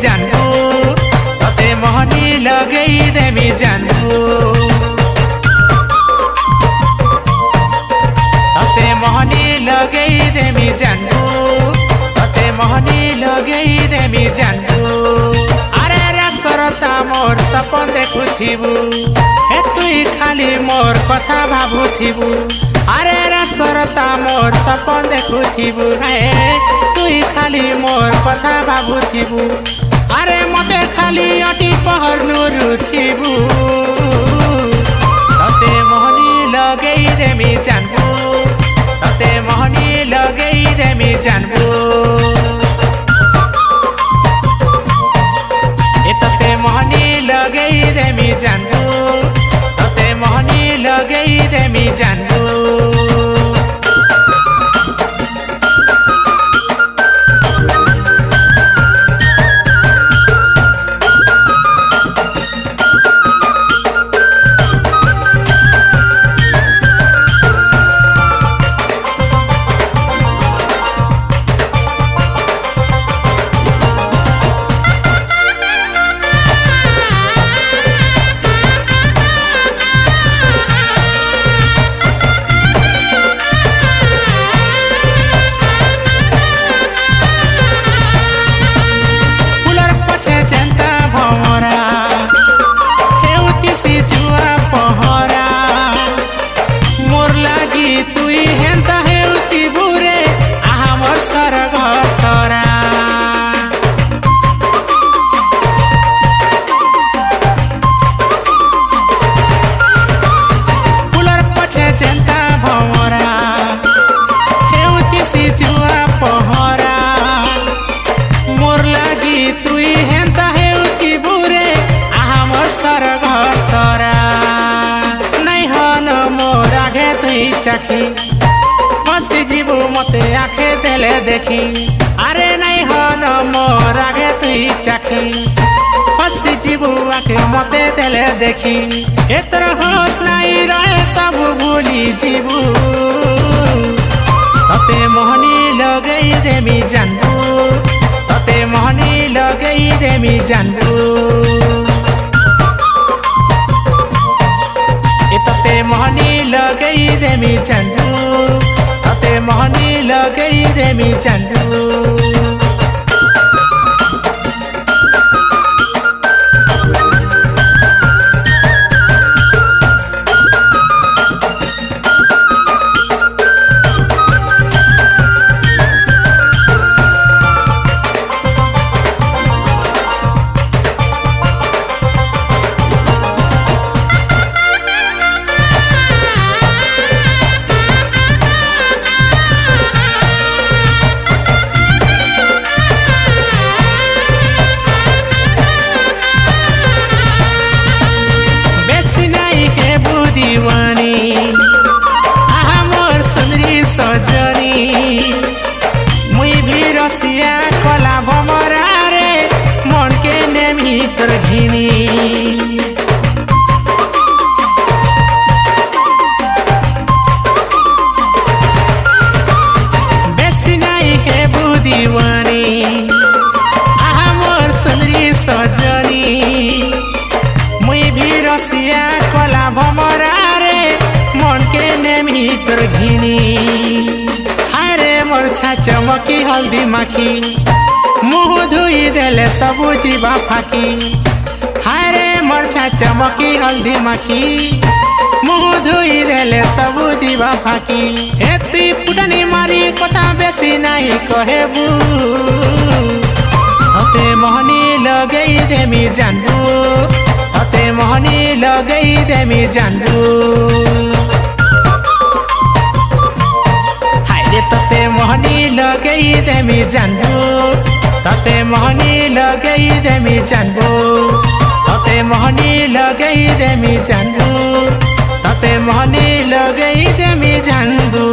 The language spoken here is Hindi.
जानबू तते मोहनी लगई देमी जानबू तते मोहनी लगई देमी जानबू तते मोहनी लगई देमी जानबू अरे रे सरता मोर सपन देखुथिबू ए तुई खाली मोर कथा भाबुथिबू अरे रे सरता मोर सपन देखुथिबू हे तुई खाली मोर कथा भाबुथिबू अरे मते खाली अटी पहर नुरुथिबू तते मोहनी लगई देमी जानबू तते मोहनी लगई देमी जानबू ए तते मोहनी लगई देमी जानबू तते मोहनी लगई देमी जानबू जनता भमरा हेउतिसी जुआ पहरा मोर लागी तुई हेंता हेउति बुरे आहा मोर सरग तरा फुलर पछे जनता भमरा हेउतिसी जुआ पहरा मोर लागी तुई हेंता हेउति बुरे आहा मोर सरग तरा नहीं हन मोर आगे तुई चाखी फसी जीवू मते आखे देले देखी अरे नहीं हन मोर आगे तुई चाखी फसी जीवू आखे मते देले देखी एतर होश नहीं रहे सब भूली जीवू तते मोहनी लगई देमी जानबू तते मोहनी लगई देमी जानबू ए तते मोहनी लगई देमी जानबू तते मोहनी लगई देमी जानबू दीवानी आहा मोर सुंदरी सजनी मुई भी रसिया कला भमरा रे मन के नेमी तर घिनी बेसी नहीं है दीवानी आहा मोर सुंदरी सजनी मुई भी रसिया कला भमरा रे मन के नेमी तर घिनी हारे मोर छा चमकी हल्दी माखी मुँह धुई देले सबू जीवा फाकी हारे मोर छा चमकी हल्दी माखी मुँह धुई देले सबू जीवा फाकी ए तुई फुटनी मारी कथा बेसी नहीं कहेबू तते मोहनी लगई देमी जानबू तते मोहनी लगई देमी जानबू हाय रे तते मोहनी लगई देमी जानबू तते मोहनी लगई देमी जानबू तते मोहनी लगई देमी जानबू तते मोहनी लगई देमी जानबू।